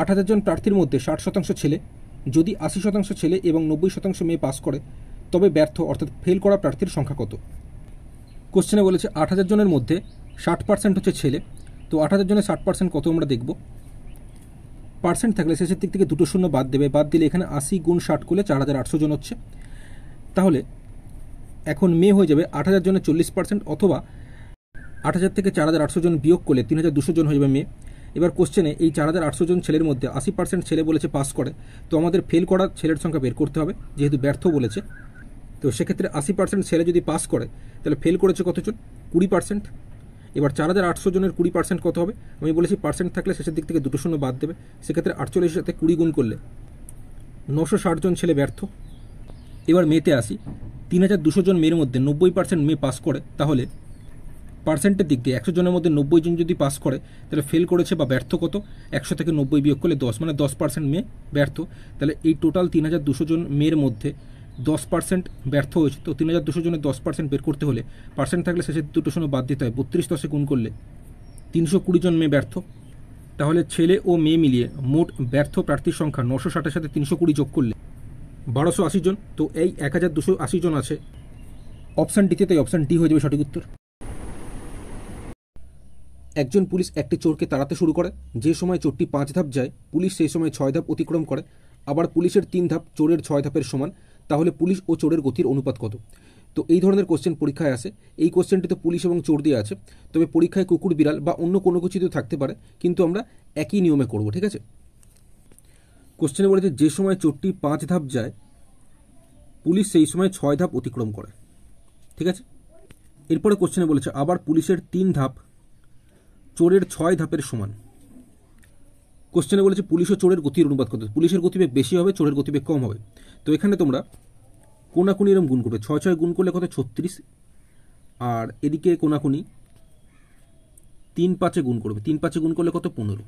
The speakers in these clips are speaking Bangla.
8,000 জন প্রার্থীর মধ্যে 60% ছেলে, যদি 80% ছেলে এবং 90% মেয়ে পাস করে তবে ব্যর্থ অর্থাৎ ফেল করা প্রার্থীর সংখ্যা কত? কোশ্চেনে বলেছে 8,000 জনের মধ্যে 60% হচ্ছে ছেলে, তো 8,000 জনের 60% কত আমরা দেখব। পার্সেন্ট থাকলে শেষের দিক থেকে দুটো শূন্য বাদ দেবে, বাদ দিলে এখানে 80 গুণ 60 করলে 4,800 জন হচ্ছে। তাহলে এখন মেয়ে হয়ে যাবে 8,000 জনের 40%, অথবা 8,000 থেকে 4,800 জন বিয়োগ করলে 3,200 জন হয়ে যাবে মেয়ে। এবার কোশ্চেনে এই 4,800 জন ছেলের মধ্যে 80% ছেলে বলেছে পাস করে, তো আমাদের ফেল করা ছেলের সংখ্যা বের করতে হবে, যেহেতু ব্যর্থ বলেছে। তো সেক্ষেত্রে 80% ছেলে যদি পাস করে তাহলে ফেল করেছে কতজন? 20%। এবার 4,800 জনের 20% কত হবে? আমি বলেছি পার্সেন্ট থাকলে শেষের দিক থেকে দুটো শূন্য বাদ দেবে, সেক্ষেত্রে 48 সাথে 20 গুণ করলে 960 জন ছেলে ব্যর্থ। এবার মেয়েতে আসি, 3,200 জন মেয়ের মধ্যে 90% মেয়ে পাস করে, তাহলে পার্সেন্টের দিক দিয়ে 100 জনের মধ্যে 90 জন যদি পাস করে তাহলে ফেল করেছে বা ব্যর্থ কত? 100 থেকে 90 বিয়োগ করলে 10, মানে 10% মেয়ে ব্যর্থ। তাহলে এই টোটাল 3,200 জন মেয়ের মধ্যে 10% ব্যর্থ হয়েছে। তো 3,200 জনের 10% বের করতে হলে পার্সেন্ট থাকলে শেষে দুটো শূন্য বাদ দিতে হয়, 32 10 গুণ করলে 320 জন মেয়ে ব্যর্থ। তাহলে ছেলে ও মেয়ে মিলিয়ে মোট ব্যর্থ প্রার্থীর সংখ্যা 960-এর সাথে 320 যোগ করলে 1,280 জন। তো এই 1,280 জন আছে অপশান ডিতে, তাই অপশান ডি হয়ে যাবে সঠিক উত্তর। একজন পুলিশ একটি চোরকে তাড়াতে শুরু করে, যে সময় চোরটি 5 ধাপ যায় পুলিশ সেই সময় 6 ধাপ অতিক্রম করে, আবার পুলিশের 3 ধাপ চোরের 6 ধাপের সমান, তাহলে পুলিশ ও চোরের গতির অনুপাত কত? তো এই ধরনের কোশ্চেন পরীক্ষায় আসে। এই কোশ্চেনটিতে পুলিশ এবং চোর দিয়ে আছে, তবে পরীক্ষায় কুকুর বিড়াল বা অন্য কোনো কিছুতেও থাকতে পারে, কিন্তু আমরা একই নিয়মে করব, ঠিক আছে। কোশ্চেনে বলেছে যে সময় চোরটি 5 ধাপ যায় পুলিশ সেই সময় 6 ধাপ অতিক্রম করে, ঠিক আছে। এরপরে কোশ্চেনে বলেছে আবার পুলিশের 3 ধাপ চোরের 6 ধাপের সমান। কোশ্চেনে বলেছে পুলিশ ও চোরের গতির অনুপাত কত? পুলিশের গতিবেগ বেশি হবে, চোরের গতিবেগ কম হবে। তো এখানে তোমরা কোনাকুনি এরকম গুণ করবে, 6 6 গুণ করলে কত? 36, আর এদিকে কোনাকুনি 3 5 গুণ করবে, 3 5 গুণ করলে কত? 15।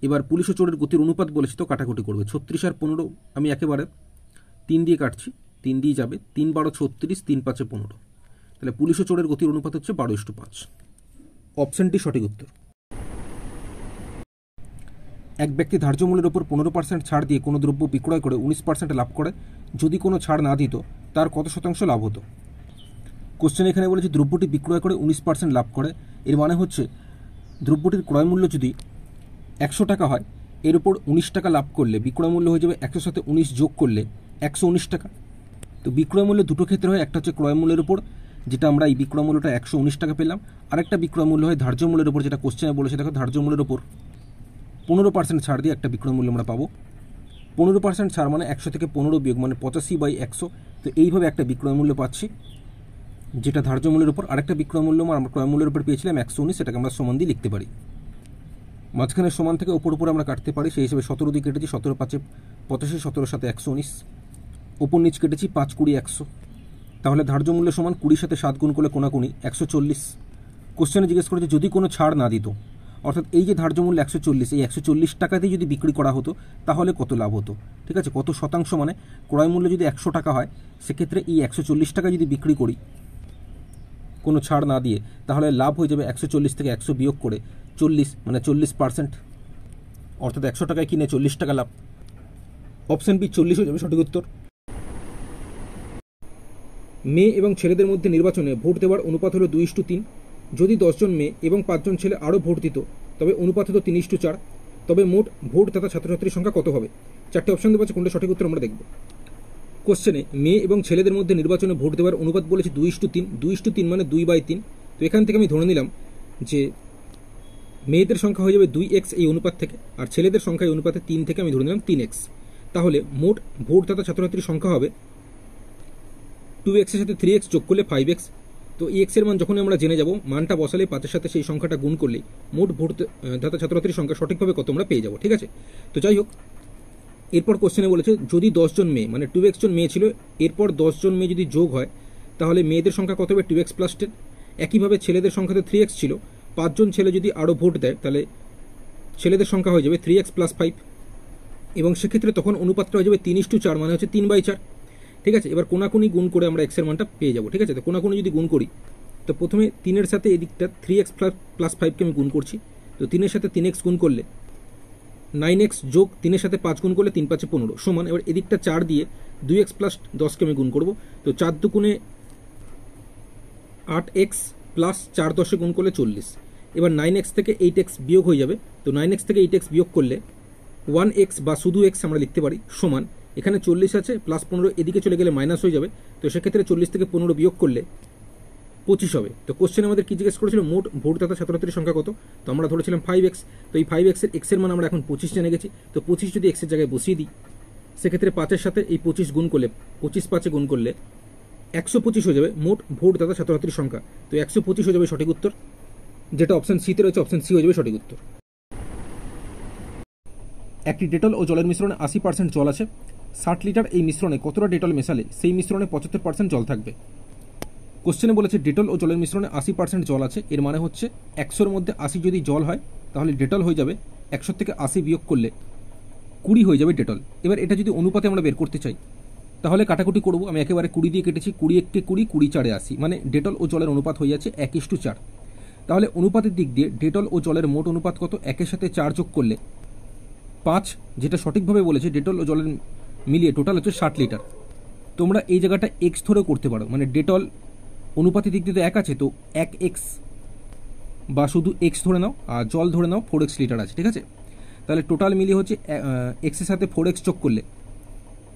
এবার পুলিশ ও চোরের গতির অনুপাত বলেছে, তো কাটাকুটি করবে, 36 আর 15 আমি একেবারে 3 দিয়ে কাটছি, 3 দিয়ে যাবে, 3 12 36, 3 5 15। তাহলে পুলিশ ও চোরের গতির অনুপাত হচ্ছে 12:5। অপশনটি সঠিক উত্তর। এক ব্যক্তি ধার্য মূল্যের উপর 15% ছাড় দিয়ে কোনো দ্রব্য বিক্রয় করে 19% লাভ করে, যদি কোনো ছাড় না দিত তার কত শতাংশ লাভ হতো? কোশ্চেন এখানে বলেছে দ্রব্যটি বিক্রয় করে 19% লাভ করে, এর মানে হচ্ছে দ্রব্যটির ক্রয় মূল্য যদি 100 টাকা হয়, এর উপর 19 টাকা লাভ করলে বিক্রয় মূল্য হয়ে যাবে 100 সাথে 19 যোগ করলে 119 টাকা। তো বিক্রয় মূল্য দুটো ক্ষেত্রে হয়, একটা হচ্ছে ক্রয় মূল্যের উপর, যেটা আমরা এই বিক্রয় মূল্যটা 119 টাকা পেলাম, আরেকটা বিক্রয় মূল্য হয় ধার্য মূল্যের উপর, যেটা কোশ্চেনে বলেছে দেখো ধার্য মূল্যের উপর 15% ছাড় দিয়ে একটা বিক্রয় মূল্য আমরা পাবো। 15% ছাড় মানে 100 থেকে 15 বিয়োগ মানে 85/100। তো এইভাবে একটা বিক্রয় মূল্য পাচ্ছি যেটা ধার্য মূল্যের উপর, আরেকটা বিক্রয় মূল্য আমরা ক্রয় মূল্যের উপর পেয়েছিলাম 119, সেটাকে আমরা সমান দিয়ে লিখতে পারি। মাঝখানে সমান থেকে উপর উপর আমরা কাটতে পারি, সেই হিসেবে 17 দিয়ে কেটেছি, 17 5 85, 17 সাথে 119, ওপর নিচ কেটেছি 5 20 100। তাহলে ধার্য মূল্য সমান 20 সাথে 7 গুণ করলে কোনাকুনি 140। কোশ্চেনে জিজ্ঞেস করেছে যদি কোনো ছাড় না দিত, অর্থাৎ এই যে ধার্য মূল্য 140, এই 140 টাকাতেই যদি বিক্রি করা হতো তাহলে কত লাভ হতো, ঠিক আছে। কত শতাংশ মানে ক্রয় মূল্য যদি 100 টাকা হয়, সেক্ষেত্রে এই 140 টাকা যদি বিক্রি করি কোনো ছাড় না দিয়ে, তাহলে লাভ হয়ে যাবে 140 থেকে 100 বিয়োগ করে 40, মানে 40%, অর্থাৎ 100 টাকায় কিনে 40 টাকা লাভ। অপশন বি 40 হয়ে যাবে সঠিক উত্তর। মেয়ে এবং ছেলেদের মধ্যে নির্বাচনে ভোট দেওয়ার অনুপাত হলো 2:3। যদি 10 জন মেয়ে এবং 5 জন ছেলে আরও ভোট দিত তবে অনুপাত হতো 3:4। তবে মোট ভোট দাতা ছাত্রছাত্রীর সংখ্যা কত হবে? 4টে অপশন দেওয়া আছে, কোনটা সঠিক উত্তর আমরা দেখব। কোশ্চেনে মেয়ে এবং ছেলেদের মধ্যে নির্বাচনে ভোট দেওয়ার অনুপাত বলেছে 2:3। 2:3 মানে 2/3। তো এখান থেকে আমি ধরে নিলাম যে মেয়েদের সংখ্যা হয়ে যাবে 2x এই অনুপাত থেকে, আর ছেলেদের সংখ্যা এই অনুপাতে 3 থেকে আমি ধরে নিলাম 3x। তাহলে মোট ভোটদাতা ছাত্রছাত্রীর সংখ্যা হবে 2x এর সাথে 3x যোগ করলে 5x। তো এই x এর মান যখন আমরা জেনে যাব, মানটা বসালে 5 এর সাথে সেই সংখ্যাটা গুণ করলে মোট ভোটদাতা ছাত্রছাত্রীর সংখ্যা সঠিকভাবে কত আমরা পেয়ে যাব, ঠিক আছে। তো যাই হোক, এরপর কোশ্চেনে বলেছে যদি 10 জন মেয়ে মানে 2x জন মেয়ে ছিল, এরপর 10 জন মেয়ে যদি যোগ হয় তাহলে মেয়েদের সংখ্যা কত হবে? 2x + 10। একইভাবে ছেলেদের সংখ্যাতে 3x ছিল, 5 জন ছেলে যদি আরও ভোট দেয় তাহলে ছেলেদের সংখ্যা হয়ে যাবে 3x + 5, এবং সেক্ষেত্রে তখন অনুপাতটা হয়ে যাবে 3:4, মানে হচ্ছে 3/4, ঠিক আছে। এবার কোনাকুনি গুণ করে আমরা x এর মানটা পেয়ে যাব, ঠিক আছে। তো কোনাকুনি যদি গুণ করি, তো প্রথমে 3 এর সাথে এদিকটা 3x + 5কে আমি গুণ করছি, তো 3 এর সাথে 3x গুণ করলে 9x যোগ 3-এর সাথে 5 গুণ করলে 3 5 15 সমান, এবার এদিকটা 4 দিয়ে 2x প্লাস 10কে আমি গুণ করব, তো 4 দুগুণে 8x প্লাস 4 10-এ গুণ করলে 40। এবার 9x থেকে 8x বিয়োগ হয়ে যাবে, তো 9x থেকে 8x বিয়োগ করলে 1x বা শুধু x আমরা লিখতে পারি সমান, এখানে 40 আছে প্লাস 15 এদিকে চলে গেলে মাইনাস হয়ে যাবে, তো সেক্ষেত্রে 40 থেকে 15 বিয়োগ করলে 25 হবে। তো কোশ্চেন আমাদের কি জিজ্ঞেস করেছিল, মোট ভোটদাতা ছাত্রছাত্রীর সংখ্যা কত, তো আমরা ধরেছিলাম 5x, তো এই 5x এর x এর মান আমরা এখন 25 জেনে গেছি, তো 25 যদি x এর জায়গায় বসিয়ে দিই, সেক্ষেত্রে 5-এর সাথে এই 25 গুণ করলে 25 5-এ গুণ করলে 125 হয়ে যাবে মোট ভোটদাতা ছাত্রছাত্রীর সংখ্যা। তো 125 হয়ে যাবে সঠিক উত্তর, যেটা অপশন সিতে রয়েছে, অপশন সি হয়ে যাবে সঠিক উত্তর। একটি ডেটল ও জলের মিশ্রণে 80% জল আছে, 60 লিটার এই মিশ্রণে কতটা ডেটল মেশালে সেই মিশ্রণে 75% জল থাকবে। কোশ্চেনে বলেছে ডেটল ও জলের মিশ্রণে 80% জল আছে, এর মানে হচ্ছে 100-এর মধ্যে 80 যদি জল হয় তাহলে ডেটল হয়ে যাবে 100 থেকে 80 বিয়োগ করলে 20 হয়ে যাবে ডেটল। এবার এটা যদি অনুপাতে আমরা বের করতে চাই তাহলে কাটাকুটি করব, আমি একেবারে 20 দিয়ে কেটেছি, 20 1 20, 20 4 80, মানে ডেটল ও জলের অনুপাত হয়ে যাচ্ছে 1:4। তাহলে অনুপাতের দিক দিয়ে ডেটল ও জলের মোট অনুপাত কত, 1-এর সাথে 4 যোগ করলে 5, যেটা সঠিকভাবে বলেছে ডেটল ও জলের মিলিয়ে টোটাল হচ্ছে 60 লিটার। তোমরা এই জায়গাটা এক্স ধরেও করতে পারো, মানে ডেটল অনুপাতের দিক দিয়ে তো 1 আছে, তো 1x বা শুধু এক্স ধরে নাও, আর জল ধরে নাও 4x লিটার আছে, ঠিক আছে। তাহলে টোটাল মিলিয়ে হচ্ছে এক্সের সাথে 4x যোগ করলে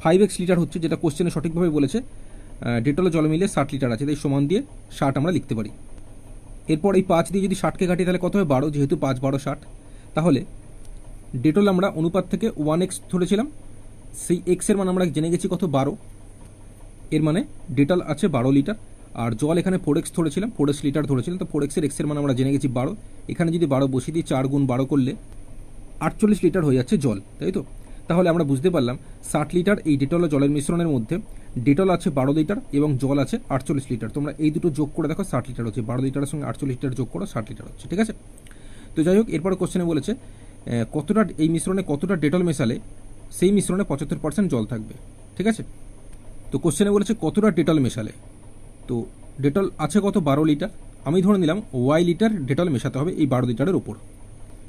5x লিটার হচ্ছে, যেটা কোশ্চেনে সঠিকভাবে বলেছে ডেটল ও জল মিলিয়ে 60 লিটার আছে, তাই সমান দিয়ে 60 আমরা লিখতে পারি। এরপর এই 5 দিয়ে যদি 60কে কাটি তাহলে কত হবে 12, যেহেতু 5 12 60, তাহলে ডেটল আমরা অনুপাত থেকে 1x ধরেছিলাম, সেই এক্সের মান আমরা জেনে গেছি কত 12, এর মানে ডেটল আছে 12 লিটার, আর জল এখানে 4x ধরেছিলাম, 4x লিটার ধরেছিলাম, তো 4x এর এক্সের মান আমরা জেনে গেছি 12, এখানে যদি 12 বসিয়ে দিই 4 গুণ 12 করলে 48 লিটার হয়ে যাচ্ছে জল, তাই তো। তাহলে আমরা বুঝতে পারলাম 60 লিটার এই ডেটল ও জলের মিশ্রণের মধ্যে ডেটল আছে 12 লিটার এবং জল আছে 48 লিটার। তোমরা এই দুটো যোগ করে দেখো 60 লিটার হচ্ছে, 12 লিটারের সঙ্গে 48 লিটার যোগ করো 60 লিটার হচ্ছে, ঠিক আছে। তো যাই হোক, এরপরে কোশ্চেনে বলেছে কতটা এই মিশ্রণে কতটা ডেটল মেশালে সেই মিশ্রণে 75% জল থাকবে, ঠিক আছে। তো কোশ্চেনে বলেছে কতটা ডেটল মেশালে, তো ডেটল আছে কত 12 লিটার, আমি ধরে নিলাম ওয়াই লিটার ডেটল মেশাতে হবে এই 12 লিটারের উপর,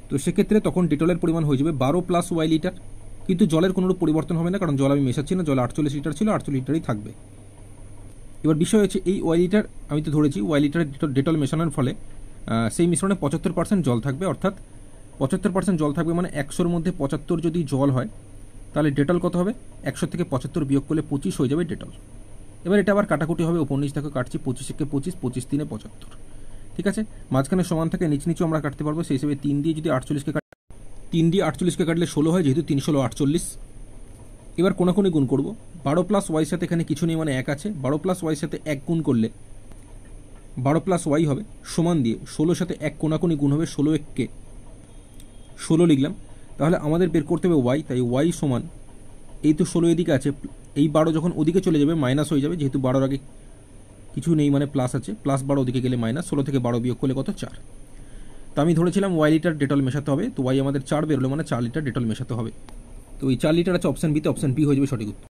তো সেক্ষেত্রে তখন ডেটলের পরিমাণ হয়ে যাবে 12 প্লাস ওয়াই লিটার, কিন্তু জলের কোনো পরিবর্তন হবে না, কারণ জল আমি মেশাচ্ছি না, জল 48 লিটার ছিল, 48 লিটারই থাকবে। এবার বিষয় হচ্ছে এই ওয়াই লিটার আমি তো ধরেছি, ওয়াই লিটার ডেটল মেশানোর ফলে সেই মিশ্রণে 75% জল থাকবে, অর্থাৎ 75% জল থাকবে, মানে 100-এর মধ্যে 75 যদি জল হয় তাহলে ডেটল কত হবে, 100 থেকে 75 বিয়োগ করলে 25 হয়ে যাবে ডেটল। এবার এটা আবার কাটাকুটি হবে, উপর নিচ থেকে কাটছি, 25 25, 25 3 75, ঠিক আছে। মাঝখানে সমান থাকে, নিচ নিচেও আমরা কাটতে পারবো, সেই হিসেবে 3 দিয়ে যদি 48কে 3 দিয়ে 48কে কাটলে 16 হয়, যেহেতু 3 16 48। এবার কোনাকুনি গুণ করব, 12 প্লাস ওয়াই সাথে এখানে কিছু নেই, মানে 1 আছে, 12 প্লাস ওয়াই সাথে 1 গুণ করলে 12 প্লাস ওয়াই হবে, সমান দিয়ে 16 সাথে 1 কোনাকুনি গুণ হবে, 16 1কে 16 লিখলাম। তাহলে আমাদের বের করতে হবে ওয়াই, তাই ওয়াই সমান, এই তো 16 এদিকে আছে, এই 12 যখন ওদিকে চলে যাবে মাইনাস হয়ে যাবে, যেহেতু 12-এর আগে কিছু নেই মানে প্লাস আছে, প্লাস 12 ওদিকে গেলে মাইনাস, 16 থেকে 12 বিয়োগ করলে কত 4। তো আমি ধরেছিলাম ওয়াই লিটার ডেটল মেশাতে হবে, তো ওয়াই আমাদের 4 বেরোলো, মানে 4 লিটার ডেটল মেশাতে হবে, তো এই 4 লিটার আছে অপশন বিতে, অপশন বি হয়ে যাবে সঠিক উত্তর।